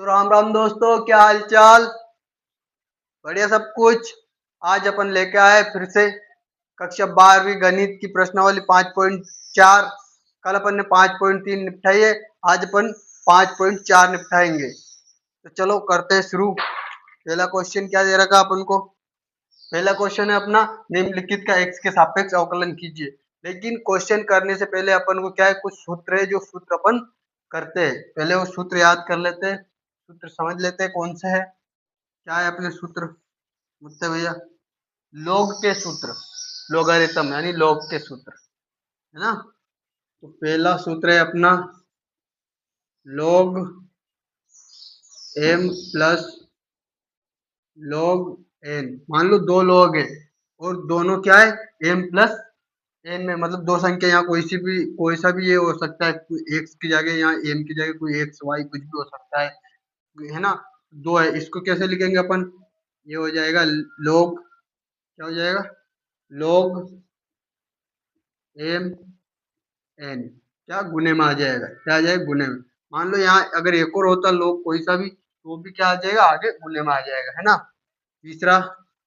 तो राम राम दोस्तों, क्या हाल चाल। बढ़िया सब कुछ। आज अपन लेके आए फिर से कक्षा 12वीं गणित की प्रश्नावली 5.4। कल अपन ने 5.3 निपटाई है। आज अपन 5.4 निपटाएंगे। तो चलो करते हैं शुरू। पहला क्वेश्चन क्या दे रखा अपन को। पहला क्वेश्चन है अपना, निम्नलिखित का x के सापेक्ष अवकलन कीजिए। लेकिन क्वेश्चन करने से पहले अपन को क्या है, कुछ सूत्र है जो सूत्र अपन करते हैं। पहले वो सूत्र याद कर लेते हैं, सूत्र समझ लेते हैं कौन से है। क्या है अपने सूत्र मुझसे भैया? लॉग के सूत्र, लोगारिथम यानी लॉग के सूत्र, है ना। तो पहला सूत्र है अपना log m plus log n। मान लो दो लॉग है और दोनों क्या है, m प्लस n में, मतलब दो संख्या यहाँ कोई सा भी ये हो सकता है। कोई x की जगह यहाँ m की जगह कोई x y कुछ भी हो सकता है ना। दो है, इसको कैसे लिखेंगे अपन? ये हो जाएगा लॉग, क्या हो जाएगा, लॉग m n, क्या गुने में आ जाएगा, क्या आ जाएगा गुने में। मान लो यहाँ अगर एक और होता लोग कोई सा भी, तो भी क्या आ जाएगा, आगे गुने में आ जाएगा, है ना। तीसरा,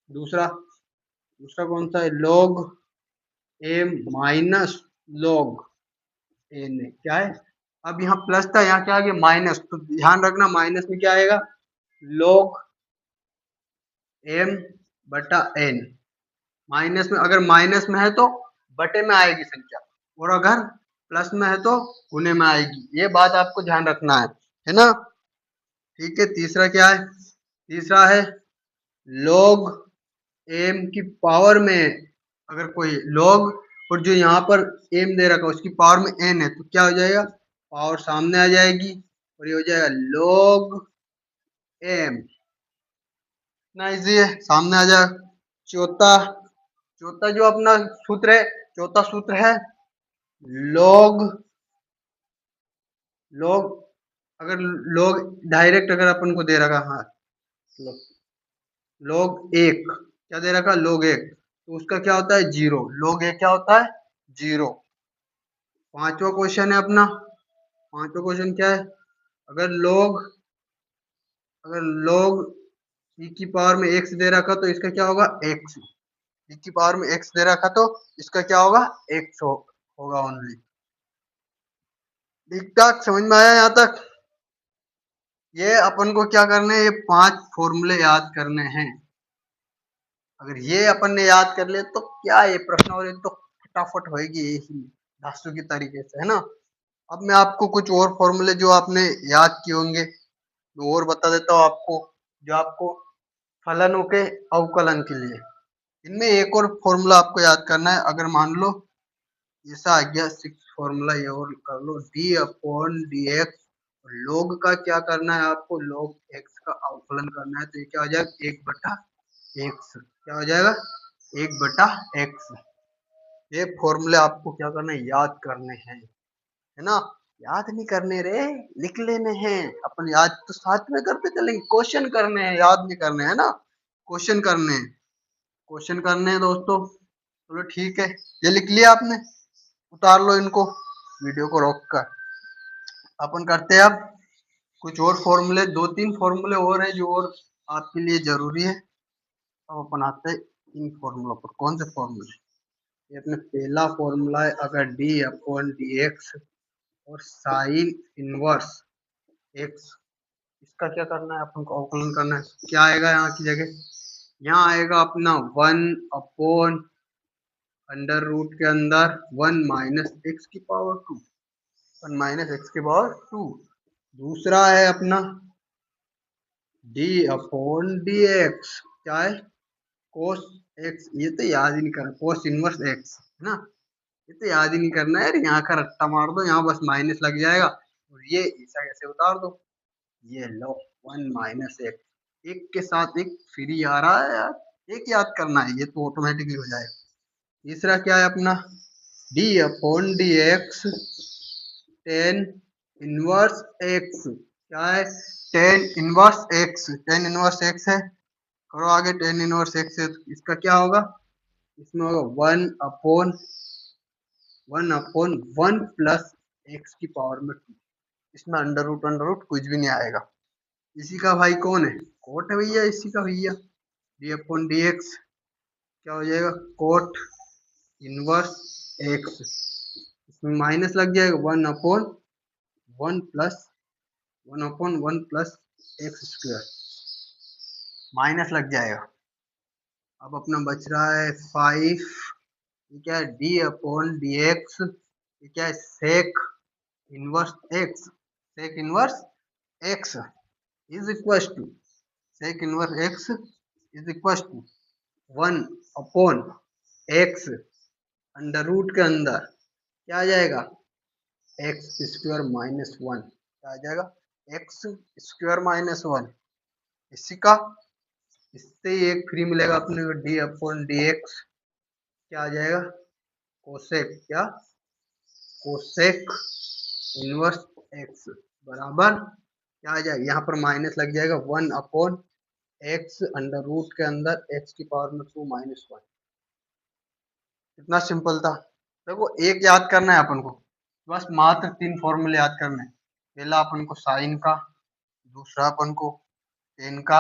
दूसरा दूसरा कौन सा है, log m minus log n है, क्या है। अब यहाँ प्लस था, यहाँ क्या आ गया माइनस, तो ध्यान रखना माइनस में क्या आएगा, लॉग m बटा n। माइनस में, अगर माइनस में है तो बटे में आएगी संख्या, और अगर प्लस में है तो गुने में आएगी। ये बात आपको ध्यान रखना है ना। ठीक है, तीसरा क्या है, तीसरा है log m की पावर में, अगर कोई log और जो यहाँ पर m दे रखा है उसकी पावर में n है, तो क्या हो जाएगा, पावर सामने आ जाएगी और ये हो जाएगा log m। इतना इजी है, सामने आ जाएगा। चौथा, चौथा जो अपना सूत्र है, चौथा सूत्र है log, log अगर log डायरेक्ट अगर अपन को दे रखा, हाँ log एक, क्या दे रखा, log एक, तो उसका क्या होता है जीरो। log एक क्या होता है, जीरो। पांचवा क्वेश्चन है अपना, पांचवा क्वेश्चन क्या है, अगर log, अगर log e की पावर में x दे रखा तो इसका क्या होगा, x। e की पावर में x दे रखा तो इसका क्या होगा, x होगा ओनली। ठीक ठाक, समझ में आया यहाँ तक। ये अपन को क्या करने हैं, ये 5 फॉर्मूले याद करने हैं। अगर ये अपन ने याद कर लिए तो क्या ये प्रश्नावली तो फटाफट होगी यही धांसू की तरीके से, है ना। अब मैं आपको कुछ और फॉर्मूले जो आपने याद किए होंगे मैं और बता देता हूँ आपको, जो आपको फलनों के अवकलन के लिए। इनमें एक और फॉर्मूला आपको याद करना है। अगर मान लो ऐसा आ गया 6 फॉर्मूला, ये और कर लो, D upon D X. Log का क्या करना है आपको, लॉग एक्स का अवकलन करना है, तो ये क्या हो जाएगा, 1/x। क्या हो जाएगा, 1/x। ये फॉर्मूले आपको क्या करना है, याद करने हैं, है ना। याद नहीं करने रे, लिख लेने हैं। अपन याद तो साथ में करते चलेंगे, क्वेश्चन करने हैं, याद नहीं करने, है ना। क्वेश्चन करने हैं, क्वेश्चन करने हैं दोस्तों। चलो ठीक है, ये लिख लिया आपने, उतार लो इनको, वीडियो को रोक कर। अपन करते हैं अब कुछ और फॉर्मूले, 2-3 फॉर्मूले और है जो और आपके लिए जरूरी है। अब अपन आते हैं इन फॉर्मूलों पर। कौन से फॉर्मूले, ये अपने पहला फॉर्मूला है, अगर डी अपॉन डी एक्स और साइन इनवर्स एक्स, इसका क्या करना है अपन को, अवकलन करना है। क्या आएगा यहाँ की जगह, यहाँ आएगा अपना 1 अपॉन अंडर रूट के अंदर 1 माइनस एक्स की पावर 2, 1 माइनस एक्स की पावर 2। दूसरा है अपना डी अपॉन डी एक्स, क्या है, कोस एक्स। ये तो याद ही नहीं करना, कोस इनवर्स एक्स, है ना। ये तो याद ही नहीं करना है यार, यहाँ का रट्टा मार दो, यहाँ बस माइनस लग जाएगा और ये ऐसा कैसे उतार दो। ये लो 1 माइनस एक्स, एक के साथ एक फ्री आ रहा है यार, एक याद करना है, ये तो ऑटोमेटिकली हो जाएगा। तीसरा क्या है अपना, D upon D x tan inverse x, क्या है, tan inverse x, tan inverse x है, करो आगे। टेन इनवर्स एक्स है तो इसका क्या होगा, इसमें होगा 1 प्लस एक्स की पावर में 2। इसमें अंडर रूट कुछ भी नहीं आएगा। इसी का भाई कौन है, कोट है भैया, इसी का भैया डी अपॉन डी एक्स क्या हो जाएगा, कोट इनवर्स एक्स, इसमें माइनस लग जाएगा, one upon one plus x square minus लग जाएगा। अब अपना बच रहा है 5, ये क्या है, डी अपॉन डी एक्स, ये क्या है, sec inverse x, sec inverse x is equal to, sec inverse x is equal to 1 upon x under root के अंदर क्या आ जाएगा, एक्स स्क्वायर माइनस वन, क्या आ जाएगा, एक्स स्क्वायर माइनस वन। इसी का इससे ही एक फ्री मिलेगा अपने को, डी अपॉन डी एक्स क्या आ जाएगा, कोसेक, क्या, कोसेक इनवर्स एक्स बराबर क्या आ जाएगा, यहाँ पर माइनस लग जाएगा, 1 अपॉन एक्स अंडर रूट के अंदर एक्स की पावर में 2 माइनस वन। कितना सिंपल था। देखो एक याद करना है अपन को, बस मात्र 3 फॉर्मूले याद करने हैं। पहला अपन को साइन का, दूसरा अपन को टेन का,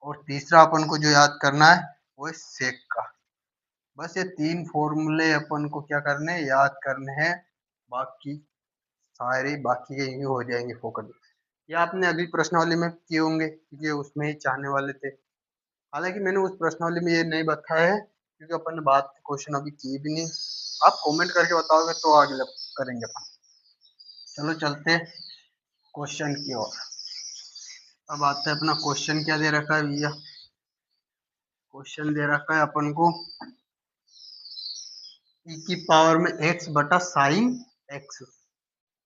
और तीसरा अपन को जो याद करना है वो है सेक का। बस ये 3 फॉर्मूले अपन को क्या करने हैं, याद करने हैं, बाकी सारे बाकी के ये हो जाएंगे फोकस। ये आपने अभी प्रश्नावली में किए होंगे क्योंकि उसमें ही चाहने वाले थे। हालांकि मैंने उस प्रश्नावली में ये नहीं बताया है क्योंकि अपन ने बात क्वेश्चन अभी की भी नहीं। आप कमेंट करके बताओगे तो आगे करेंगे अपन। चलो चलते क्वेश्चन की ओर। अब आता है अपना क्वेश्चन, क्या दे रखा है भैया, क्वेश्चन दे रखा है अपन को e की पावर में x बटा साइन x।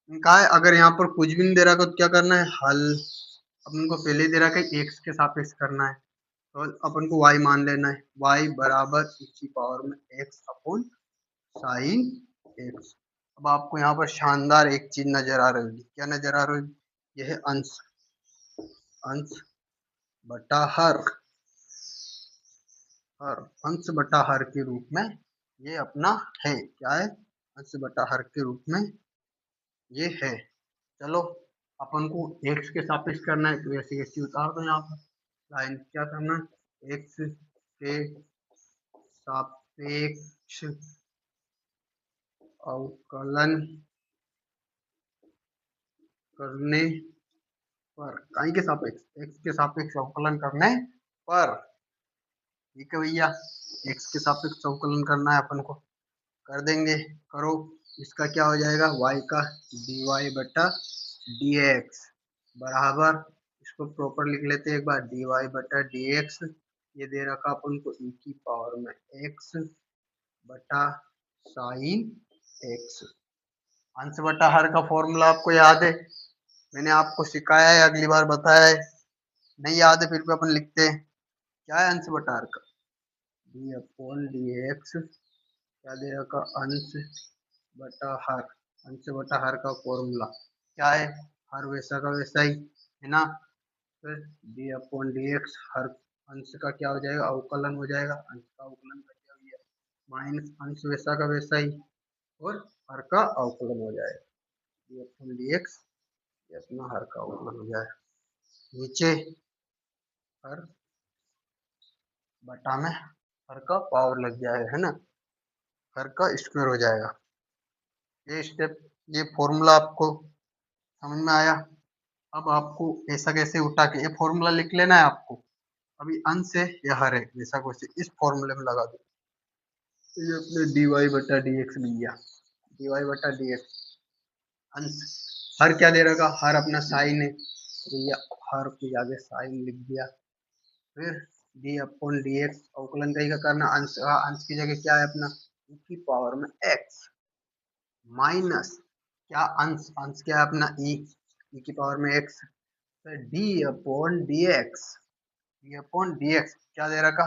इनका है अगर यहाँ पर कुछ भी नहीं दे रहा तो क्या करना है, हल। अपन को पहले दे रखा है x के सापेक्ष करना है, तो अपन को y मान लेना है, y बराबर e की पावर में x अपॉन साइन x। अब आपको यहाँ पर शानदार एक चीज नजर आ रही होगी, क्या नजर आ रही होगी, यह है अंश, अंश बटा हर, हर अंश बटा हर के रूप में ये अपना है, क्या है, अंश बटा हर के रूप में ये है। चलो अपन को x के सापेक्ष करना है तो ऐसे ऐसे उतार दो, यहाँ पर लाइन क्या करना है, x के सापेक्ष अवकलन करने पर, कहीं के सापेक्ष, x के सापेक्ष अवकलन करने पर, ठीक है भैया, x के सापेक्ष अवकलन करना है अपन को, कर देंगे, करो। इसका क्या हो जाएगा, y का dy बटा dx बराबर, इसको प्रॉपर लिख लेते हैं एक बार, dy बटा dx, ये दे रखा अपन को e की पावर में x बटा साइन x। अंश बटा हर का फॉर्मूला आपको याद है, मैंने आपको सिखाया है, अगली बार बताया है, नहीं याद है फिर भी अपन लिखते हैं, क्या है अंश बटा हर का, डी अपॉन डी एक्स, क्या दे रखा, अंश बटा हर, अंश बटा हर का फॉर्मूला क्या है, हर वैसा का वैसा ही है ना, फिर डी अपॉन डी एक्स, हर अंश का क्या हो जाएगा, अवकलन हो जाएगा, अंश का अवकलन कर दिया भैया, माइनस अंश वैसा का वैसा ही और हर का अवकलन हो जाएगा, डी अपॉन डी एक्स, ये अपना हर का अवकलन हो जाएगा, नीचे हर बटा में हर का पावर लग जाएगा, है ना, हर का स्क्वायर हो जाएगा। ये स्टेप, ये फॉर्मूला आपको समझ में आया। अब आपको ऐसा कैसे उठा के ये फॉर्मूला लिख लेना है आपको, अभी अंश है या हर है, जैसा क्वेश्चन इस फॉर्मूले में लगा दो, ये अपने dy बटा dx भैया, dy बटा dx, अंश, हर क्या दे रखा, हर अपना साइन है तो भैया हर के आगे साइन लिख दिया, फिर डी अपॉन डी एक्स, अवकलन कहीं का करना, अंश का, अंश की जगह क्या है अपना e की पावर में x माइनस क्या, अंश, अंश क्या है अपना e की पावर में x, D upon D x, D upon D x क्या दे रखा,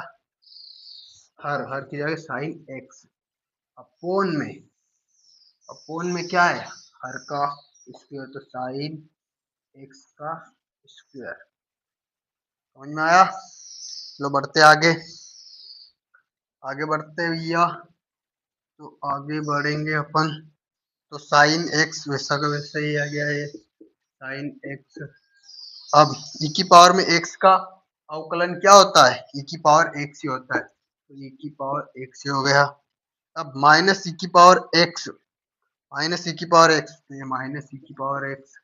हर, हर की जगह साइन x अपोन में, अपोन में क्या है, हर का स्क्वायर तो साइन x का स्क्वायर। समझ में आया। चलो बढ़ते आगे, आगे बढ़ते भैया, तो आगे बढ़ेंगे अपन, तो साइन x वैसा का वैसा ही आ गया है, साइन x अब e की पावर में x का अवकलन क्या होता है? e की पावर x ही होता है, तो e की पावर x हो गया। अब माइनस e की पावर x, माइनस e की पावर x, तो ये माइनस e की पावर x।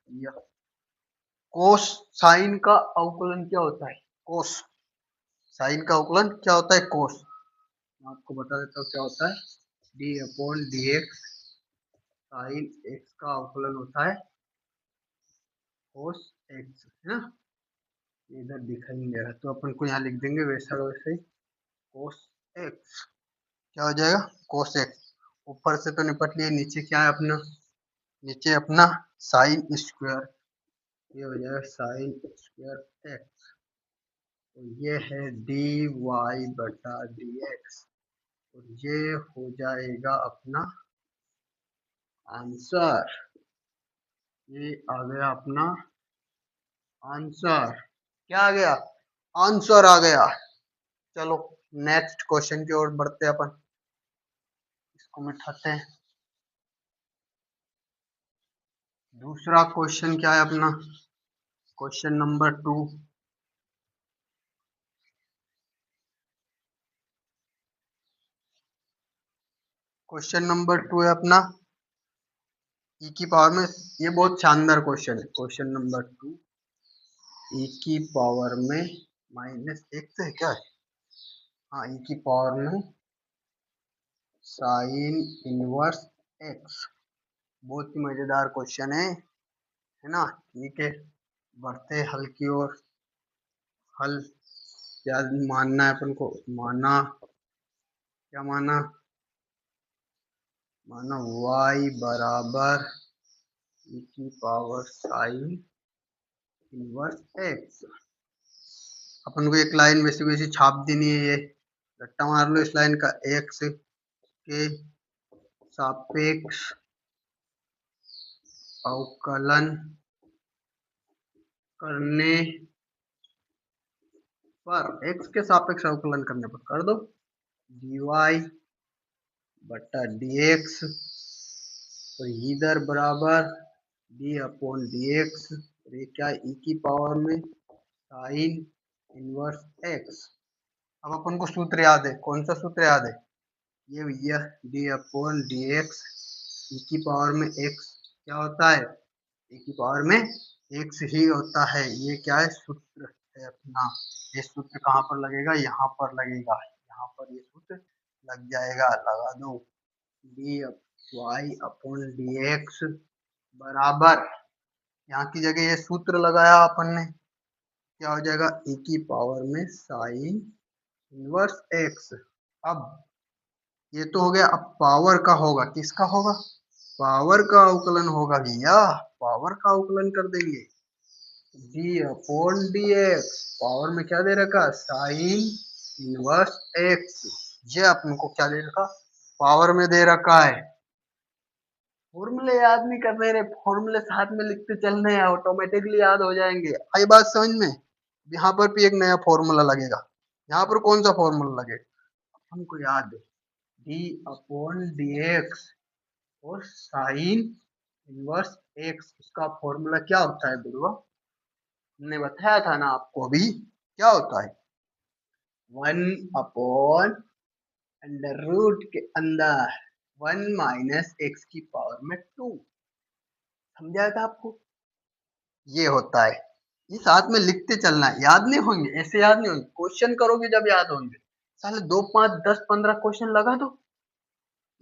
कोस साइन का अवकलन क्या होता है? कोस साइन का अवकलन क्या होता है? कोस। मैं आपको बता देता हूँ क्या होता है। D upon D x sine x का अवकलन होता है कोस एक्स, है ना। इधर दिखाई नहीं दे रहा तो अपन को यहाँ लिख देंगे वैसा वैसे ही, कोस एक्स क्या हो जाएगा? Cos x. ऊपर से तो निपट लिए, नीचे क्या है अपना? नीचे अपना साइन स्क्वायर, ये हो जाएगा साइन स्क्वायर एक्स। तो ये है डी वाई बटा डी एक्स, और ये हो जाएगा अपना आंसर। ये आ गया अपना आंसर। क्या आ गया? आंसर आ गया। चलो नेक्स्ट क्वेश्चन की ओर बढ़ते हैं अपन, इसको मिटाते हैं। दूसरा क्वेश्चन क्या है अपना? Question number 2। क्वेश्चन नंबर 2 है अपना e की पावर में, ये बहुत शानदार क्वेश्चन है। क्वेश्चन नंबर 2, e की पावर में माइनस एक्स है क्या है? हाँ, e की पावर में साइन इनवर्स एक्स। बहुत ही मजेदार क्वेश्चन है ना। ठीक है, बढ़ते हल की ओर। हल क्या मानना है अपन को? माना क्या माना? माना y बराबर e की पावर साइन इनवर्स एक्स। अपन को एक लाइन वैसी वैसी छाप देनी है, ये रट्टा मार लो इस लाइन का। एक्स के सापेक्ष अवकलन करने पर, x के सापेक्ष अवकलन करने पर कर दो dy बटा dx, तो इधर बराबर d अपॉन dx, ये क्या? e की पावर में साइन इनवर्स x। अब अपन को सूत्र याद है, कौन सा सूत्र याद है? ये भैया d अपॉन dx, e की पावर में x क्या होता है? e की पावर में x ही होता है। ये क्या है? सूत्र है अपना। ये सूत्र कहाँ पर लगेगा? यहाँ पर लगेगा, यहाँ पर ये सूत्र लग जाएगा। लगा दो d y upon D x बराबर, यहाँ की जगह ये सूत्र लगाया अपन ने, क्या हो जाएगा? e की पावर में साइन इनवर्स एक्स। अब ये तो हो गया, अब पावर का होगा, किसका होगा? पावर का अवकलन होगा भैया, पावर का अवकलन कर देंगे। D upon D x, power में क्या दे रखा? Sine inverse x. ये अपन को क्या दे रखा? पावर में दे रखा है। फॉर्मूले याद नहीं करने रहे, फॉर्मूले साथ में लिखते चलने हैं, ऑटोमेटिकली याद हो जाएंगे। आई बात समझ में? यहाँ पर भी एक नया फॉर्मूला लगेगा। यहाँ पर कौन सा फॉर्मूला लगेगा? हमको याद है, डी अपॉन डी एक्स और साइन इनवर्स एक्स, इसका फॉर्मूला क्या होता है गुरुआ? हमने बताया था ना आपको अभी, क्या होता है? 1 अपॉन अंडर रूट के अंदर 1 माइनस एक्स की पावर में 2। समझाया था आपको? ये होता है। ये साथ में लिखते चलना है, याद नहीं होंगे, ऐसे याद नहीं होंगे, क्वेश्चन करोगे जब याद होंगे। साले 2 5 10 15 क्वेश्चन लगा दो,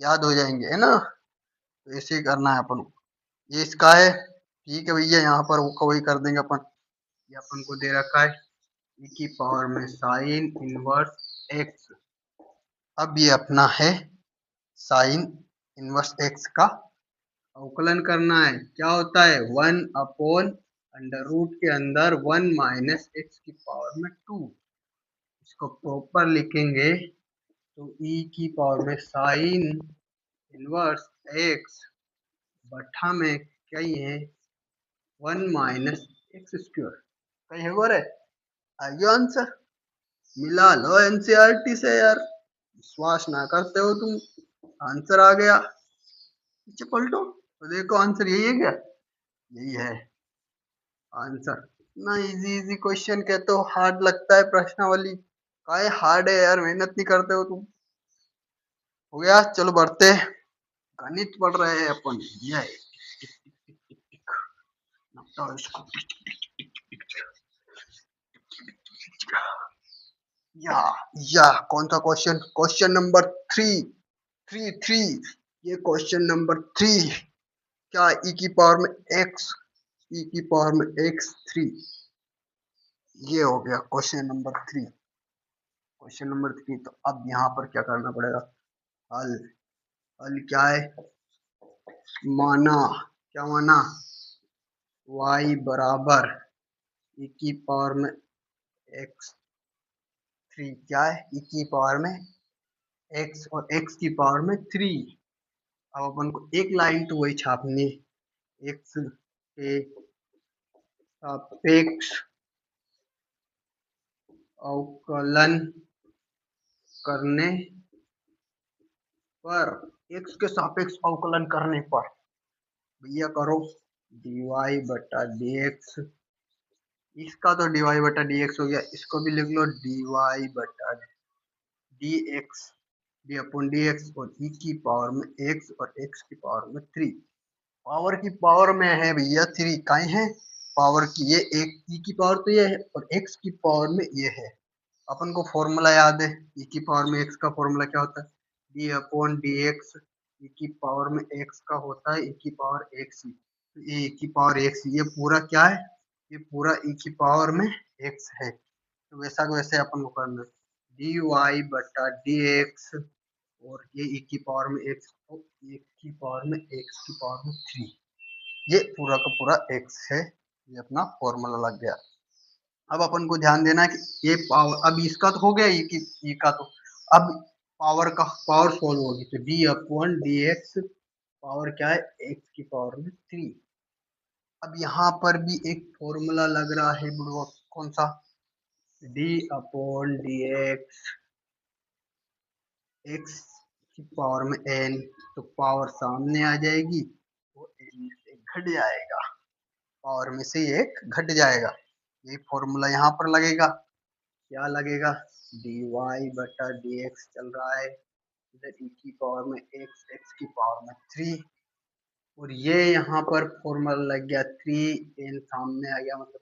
याद हो जाएंगे, है ना। तो ऐसे ही करना है अपन को। ये इसका है, ठीक है भैया, यहाँ पर वही कर देंगे अपन। ये अपन को दे रखा है e की पावर में साइन इनवर्स एक्स। अब ये अपना है साइन इनवर्स एक्स का अवकलन करना है। क्या होता है? 1 अपॉन अंडर रूट के अंदर 1 माइनस एक्स की पावर में 2। इसको प्रॉपर लिखेंगे तो e की पावर में साइन इनवर्स एक्स बटा में क्या ही है? 1 माइनस एक्स स्क्वायर। कहीं है गोरे? आइए आंसर मिला लो एनसीईआरटी से यार, विश्वास ना करते हो तुम। आंसर आ गया, पीछे पलटो तो देखो आंसर यही है क्या? यही है आंसर। ना इजी इजी क्वेश्चन कहते हो हार्ड लगता है प्रश्नावली। काहे हार्ड है यार, मेहनत नहीं करते हो तुम। हो गया, चलो बढ़ते। गणित पढ़ रहे हैं अपन। ये नापता इसको। या या कौन सा question? Question number three. Three three ये क्वेश्चन नंबर थ्री। क्या ई की पावर में एक्स, ई की पावर में एक्स थ्री। ये हो गया question number three. Question number three. तो अब यहाँ पर क्या करना पड़ेगा? हल। हल क्या है? माना, क्या माना? y बराबर e की पावर में x थ्री। क्या है? e की पावर में x और x की पावर में थ्री। अब अपन को एक लाइन तो वही छापनी, x के सापेक्ष अवकलन करने पर, x के सापेक्ष अवकलन करने पर भैया करो dy बटा dx। इसका तो dy बटा dx हो गया, इसको भी लिख लो dy बटा dx, डी अपॉन dx और e की पावर में x और x की पावर में थ्री। पावर की पावर में है भैया थ्री, काहे है पावर की? ये एक e की पावर तो ये है और x की पावर में ये है। अपन को फॉर्मूला याद है, e की पावर में x का फॉर्मूला क्या होता है? D upon dx। e की पावर में x का होता है e की पावर x। तो ये e की पावर x, ये पूरा क्या है? ये पूरा e की पावर में x है। तो वैसा को वैसे अपन को करना है dy बटा dx और ये e की पावर में x, तो e की पावर में x की पावर में थ्री। ये पूरा का पूरा x है। ये अपना फॉर्मूला लग गया। अब अपन को ध्यान देना है कि ये पावर, अब इसका तो हो गया e का, तो अब पावर का पावर सोल्व होगी तो d अपॉन dx पावर क्या है? x की पावर में थ्री। अब यहाँ पर भी एक फॉर्मूला लग रहा है बुढ़वा, कौन सा? d अपॉन dx x की पावर में n, तो पावर सामने आ जाएगी, वो n में से घट जाएगा, पावर में से एक घट जाएगा। यही फॉर्मूला यहाँ पर लगेगा। क्या लगेगा? dy बटा dx चल रहा है, इधर e की पावर में x, x की पावर में थ्री, और ये यहाँ पर फॉर्मूला लग गया थ्री, n सामने आ गया, मतलब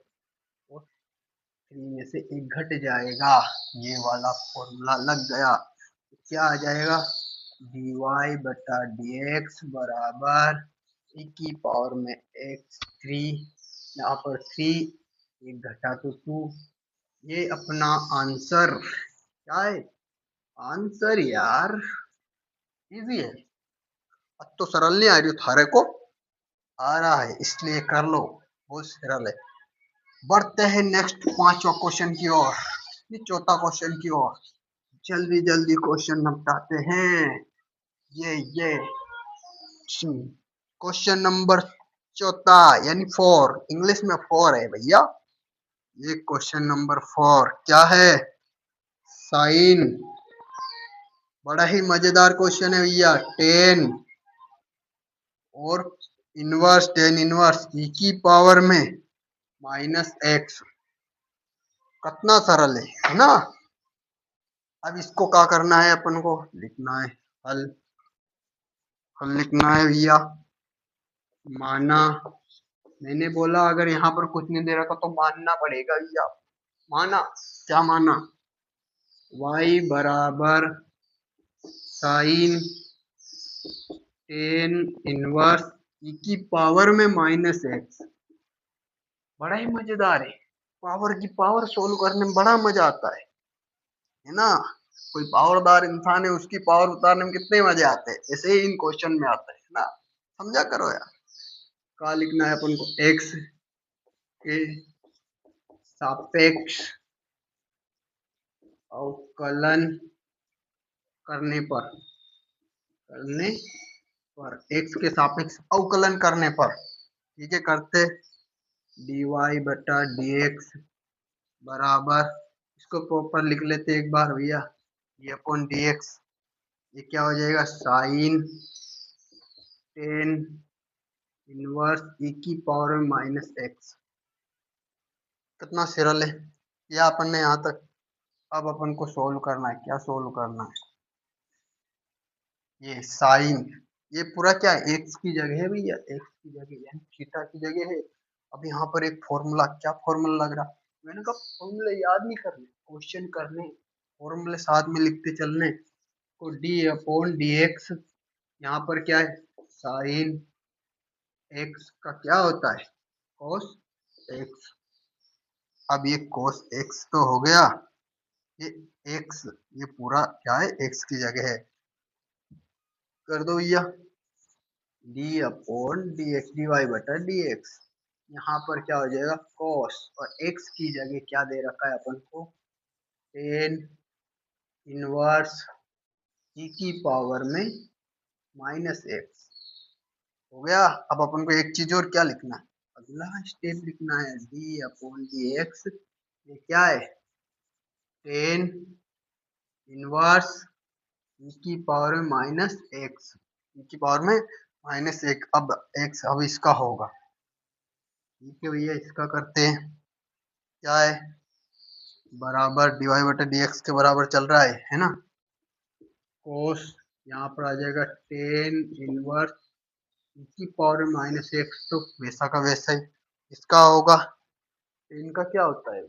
थ्री में से एक घट जाएगा। ये वाला फॉर्मूला लग गया। तो क्या आ जाएगा? dy बटा dx बराबर e की पावर में x थ्री, यहाँ पर थ्री, एक घटा तो टू। ये अपना आंसर क्या है? आंसर यार इजी है। अब तो सरल नहीं आ रही, थारे को आ रहा है इसलिए कर लो, बहुत सरल है। बढ़ते हैं नेक्स्ट पांचवा क्वेश्चन की ओर, चौथा क्वेश्चन की ओर। जल्दी जल्दी क्वेश्चन निपटाते हैं। ये क्वेश्चन नंबर चौथा यानी फोर, इंग्लिश में फोर है भैया। ये क्वेश्चन नंबर फोर क्या है? साइन। बड़ा ही मजेदार क्वेश्चन है भैया। टेन और इनवर्स, टेन इनवर्स e की पावर में माइनस एक्स। कितना सरल है ना? अब इसको क्या करना है? अपन को लिखना है हल। हल लिखना है भैया। माना, मैंने बोला अगर यहाँ पर कुछ नहीं दे रखा तो मानना पड़ेगा भैया। माना, क्या माना? y बराबर साइन टेन इनवर्स e की पावर में माइनस एक्स। बड़ा ही मजेदार है। पावर की पावर सोल्व करने में बड़ा मजा आता है ना? कोई पावरदार इंसान है, उसकी पावर उतारने में कितने मजे आते हैं, ऐसे ही इन क्वेश्चन में आते हैं ना। समझा करो यार। क्या लिखना है अपन को? x के सापेक्ष अवकलन करने पर, x के सापेक्ष अवकलन करने पर, ठीक है करते, dy बटा dx बराबर, इसको प्रॉपर लिख लेते एक बार भैया, ये अपॉन dx, ये क्या हो जाएगा? साइन टेन इनवर्स e की पावर में माइनस एक्स। कितना सरल है या अपन ने यहाँ तक। अब अपन को सोल्व करना है, क्या सोल्व करना है, ये साइन, ये पूरा क्या है, एक्स की जगह है भैया, एक्स की जगह यानी थीटा की जगह है। अब यहाँ पर एक फॉर्मूला, क्या फॉर्मूला लग रहा, मैंने कहा फॉर्मूले याद नहीं करने, क्वेश्चन करने, फॉर्मूले साथ में लिखते चलने। तो डी अपॉन डी एक्स, यहाँ पर क्या है, साइन एक्स का क्या होता है, cos एक्स। अब ये cos एक्स तो हो गया, ये एक्स, ये पूरा क्या है, एक्स की जगह है, कर दो भैया, d upon D x, d y बटा डी एक्स। यहाँ पर क्या हो जाएगा, cos, और x की जगह क्या दे रखा है अपन को, टेन इनवर्स e की पावर में माइनस एक्स, हो गया। अब अपन को एक चीज और क्या लिखना है, अगला स्टेप लिखना है, डी अपॉन डी एक्स, ये क्या है, टेन इनवर्स e की पावर में माइनस एक्स, e की पावर में माइनस एक, अब x अब इसका होगा, ठीक है भैया, इसका करते हैं, क्या है, बराबर डी वाई बटा डी एक्स के बराबर चल रहा है ना, कोस यहाँ पर आ जाएगा टेन इनवर्स e की पावर में माइनस एक्स, तो वैसा का वैसा ही इसका होगा। टेन का क्या होता है,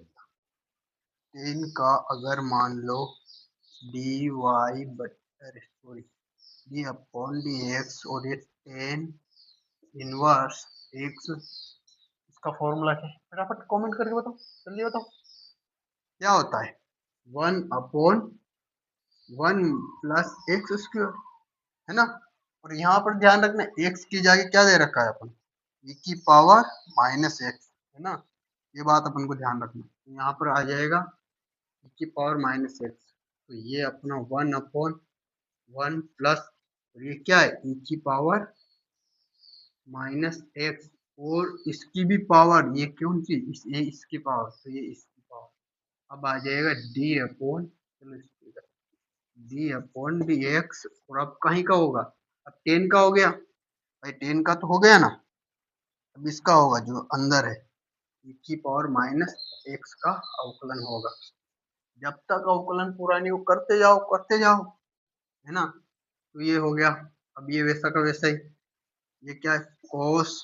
टेन का अगर मान लो डी वाई बटा sorry D upon D x, और ये टेन इनवर्स एक्स, इसका फॉर्मूला क्या है, फटाफट कमेंट करके बताओ, जल्दी बताओ, क्या होता है, one upon one plus x square, है ना। और यहाँ पर ध्यान रखना, एक्स की जगह क्या दे रखा है अपन, e की पावर माइनस एक्स, है ना, ये बात अपन को ध्यान रखना, यहाँ पर आ जाएगा e की पावर माइनस एक्स, तो ये अपना वन अपॉन वन प्लस, और ये क्या है, e की पावर माइनस एक्स, और इसकी भी पावर, ये कौन सी, ये इसकी पावर, तो ये इसकी पावर, अब आ जाएगा डी अपॉन, चलो डी अपॉन डी एक्स, और अब कहीं का होगा, अब टेन का हो गया भाई, टेन का तो हो गया ना, अब इसका होगा जो अंदर है, e की पावर माइनस एक्स का अवकलन होगा, जब तक अवकलन पूरा नहीं हो करते जाओ, है ना। तो ये हो गया, अब ये वैसा का वैसा ही, ये क्या है, कोस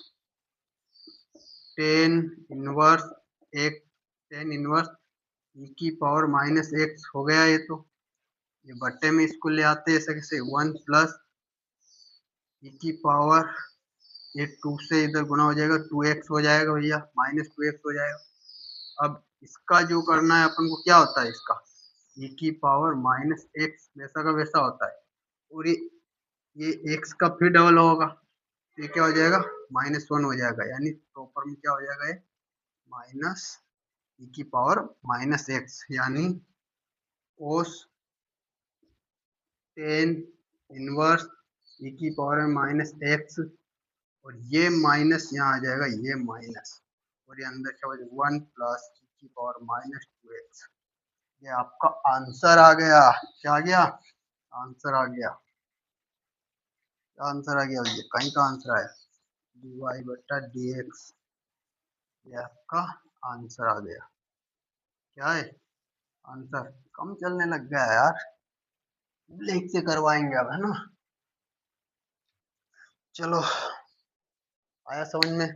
टेन इनवर्स एक, टेन इनवर्स e की पावर माइनस एक्स हो गया, ये तो ये बट्टे में इसको ले आते हैं ऐसे कैसे, वन प्लस e की पावर, ये टू से इधर गुना हो जाएगा, टू एक्स हो जाएगा भैया, माइनस टू एक्स हो जाएगा। अब इसका जो करना है अपन को, क्या होता है इसका, e की पावर माइनस एक्स वैसा का वैसा होता है, और ये x का फिर डबल होगा, तो ये क्या हो जाएगा, माइनस वन हो जाएगा, यानी प्रॉपर में क्या हो जाएगा, ये माइनस e की पावर माइनस एक्स, यानी कोस टेन इनवर्स e की पावर में माइनस एक्स, और ये माइनस यहाँ आ जाएगा, ये माइनस, और ये अंदर क्या हो जाएगा, वन प्लस e की पावर माइनस टू एक्स, ये आपका आंसर आ गया, क्या आ गया, आंसर आ गया, क्या आंसर आ गया भैया, कहीं का आंसर आया, डी वाई बटा डी एक्स, ये आपका आंसर आ गया, क्या है आंसर, कम चलने लग गया यार, ब्लैक से करवाएंगे अब, है ना। चलो आया समझ में,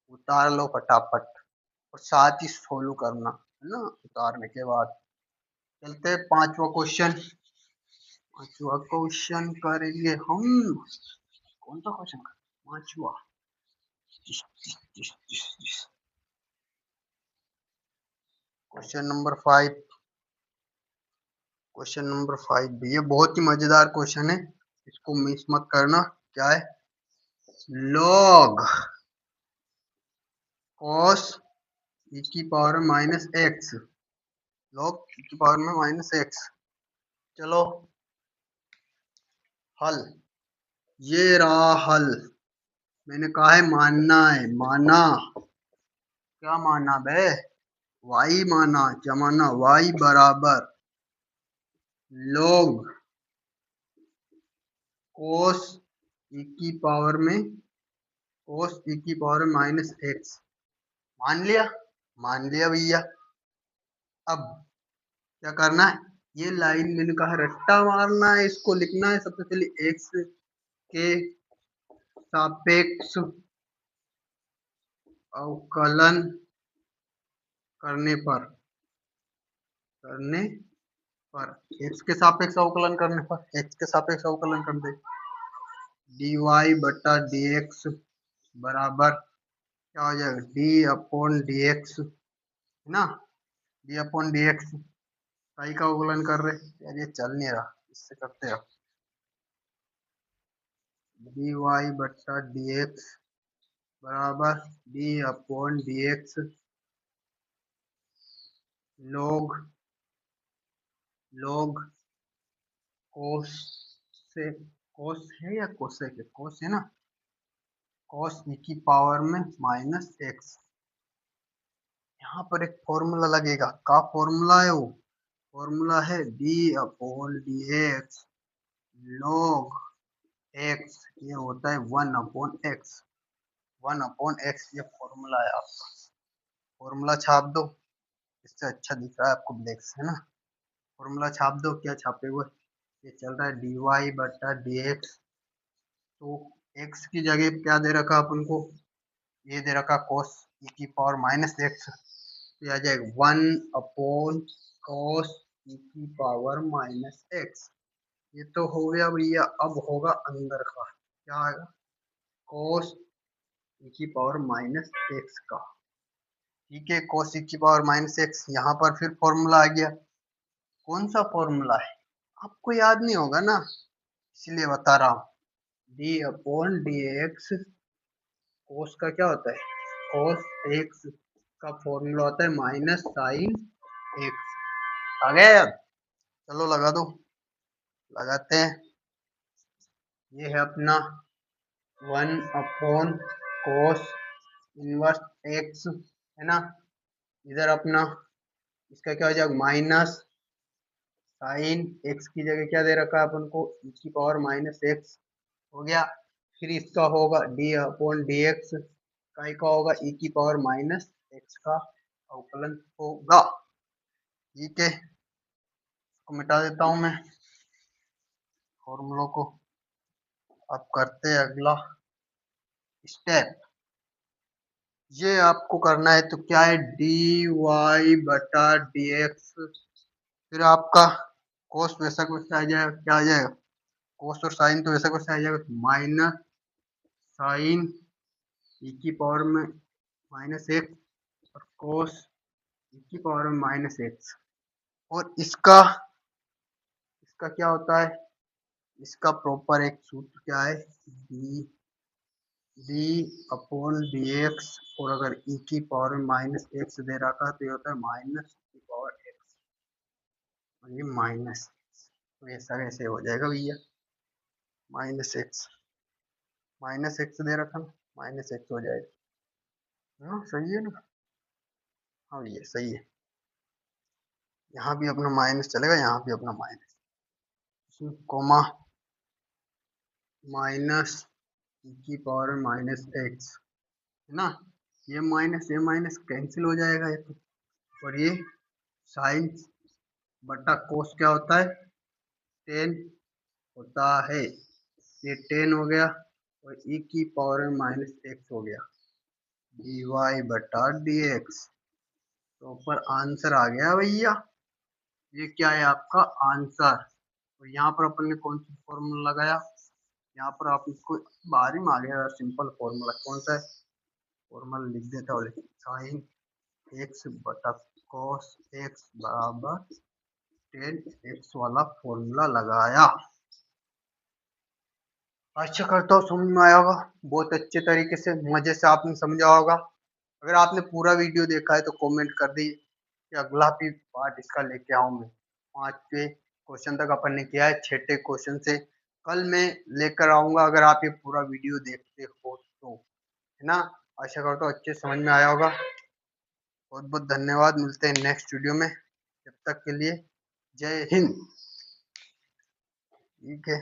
उतार लो फटाफट, और साथ ही सोल्व करना, है ना, उतारने के बाद चलते हैं पांचवा क्वेश्चन, पांचवा क्वेश्चन करेंगे हम, कौन सा क्वेश्चन, पांचवा, question number five, question number five, ये बहुत ही मजेदार क्वेश्चन है, इसको मिस मत करना, क्या है, लॉग कॉस e की पावर में माइनस एक्स, लॉग e की पावर में माइनस एक्स, चलो हल, ये रहा हल, मैंने कहा है मानना है, माना, क्या माना बे, y माना, क्या माना, y बराबर log cos e की पावर में, cos e की पावर में माइनस एक्स, मान लिया, मान लिया भैया। अब क्या करना है, ये लाइन मैंने कहा रट्टा मारना है, इसको लिखना है सबसे पहले एक्स के सापेक्ष अवकलन करने पर एक्स के सापेक्ष अवकलन करने पर एक्स के सापेक्ष अवकलन कर दे, dy बटा dx बराबर क्या हो जाएगा, d अपॉन dx है ना, d अपॉन dx काई का अवकलन कर रहे यार, ये चल नहीं रहा, इससे करते हैं dy बटा dx बराबर d अपॉन dx log कोस से, कोस है या कोसेक है, कोस है ना, कोस e की पावर में माइनस एक्स। यहाँ पर एक फॉर्मूला लगेगा, का फॉर्मूला है वो, फॉर्मूला है d upon dx log x, ये होता है 1 अपॉन एक्स, 1 अपॉन एक्स, ये फॉर्मूला है आपका। फॉर्मूला छाप दो, इससे अच्छा दिख रहा है आपको ब्लैक से, है ना। फॉर्मूला छाप दो, क्या छापे हुए, ये चल रहा है dy बटा dx, तो x की जगह क्या दे रखा अपन को, ये दे रखा cos e की पावर माइनस एक्स, तो आ जाएगा 1 अपॉन cos e की पावर माइनस एक्स। ये तो हो गया भैया, अब होगा अंदर का, क्या आएगा, cos e की पावर माइनस एक्स का, ठीक है, cos e की पावर माइनस एक्स। यहाँ पर फिर फॉर्मूला आ गया, कौन सा फॉर्मूला है, आपको याद नहीं होगा ना, इसलिए बता रहा हूँ, d अपॉन डी एक्स, कोस का क्या होता है, कोस एक्स का फॉर्मूला होता है माइनस साइन एक्स। आ गया यार, चलो लगा दो, लगाते हैं, ये है अपना 1 अपॉन कोस इनवर्स एक्स, है ना, इधर अपना इसका क्या हो जाएगा, माइनस साइन एक्स की जगह क्या दे रखा है अपन को, e की पावर माइनस एक्स हो गया। फिर इसका होगा d अपॉन डी एक्स, का होगा e की पावर माइनस एक्स का अवकलन होगा, ठीक है। इसको मिटा देता हूं मैं फॉर्मूलों को। अब करते हैं अगला स्टेप, ये आपको करना है, तो क्या है, dy बटा dx, फिर आपका कोस वैसा वैसा आ जाएगा, क्या आ जाएगा, कोस और साइन तो वैसा वैसा आ जाएगा, माइनस साइन e की पावर में माइनस एक्स और कोस e की पावर में माइनस एक्स, और इसका इसका क्या होता है, इसका प्रॉपर एक सूत्र क्या है, डी अपॉन डी एक्स, और अगर e की पावर में माइनस एक्स दे रखा तो ये होता है माइनस की पावर एक्स, और ये माइनस, तो ऐसा कैसे हो जाएगा भैया, माइनस एक्स दे रखा ना, माइनस एक्स हो जाएगा, हाँ सही है ना, हाँ ये सही है, यहाँ भी अपना माइनस चलेगा, यहाँ भी अपना माइनस, इसमें कोमा माइनस e की पावर में माइनस एक्स, है ना, ये माइनस कैंसिल हो जाएगा ये तो, और ये साइन बटा कोस क्या होता है, टेन होता है, ये टेन हो गया, और e की पावर में माइनस एक्स हो गया, dy बटा dx, तो ऊपर आंसर आ गया भैया, ये क्या है आपका आंसर। तो यहाँ पर अपन ने कौन सा फॉर्मूला लगाया, यहाँ पर आप इसको बाहर ही में आ गया, सिंपल फॉर्मूला कौन सा है, फॉर्मूला लिख देता हूँ, साइन एक्स बटा कॉस एक्स बराबर टेन एक्स वाला फॉर्मूला लगाया। आशा करता हूँ समझ में आया होगा, बहुत अच्छे तरीके से मजे से आपने समझा होगा। अगर आपने पूरा वीडियो देखा है तो कमेंट कर दी कि अगला भी पार्ट इसका लेके आऊँ मैं। 5वें क्वेश्चन तक अपन ने किया है, 6ठे क्वेश्चन से कल मैं लेकर आऊंगा, अगर आप ये पूरा वीडियो देखते हो तो, है ना। आशा करता हूँ अच्छे समझ में आया होगा। बहुत बहुत धन्यवाद, मिलते हैं नेक्स्ट वीडियो में, जब तक के लिए जय हिंद, ठीक है।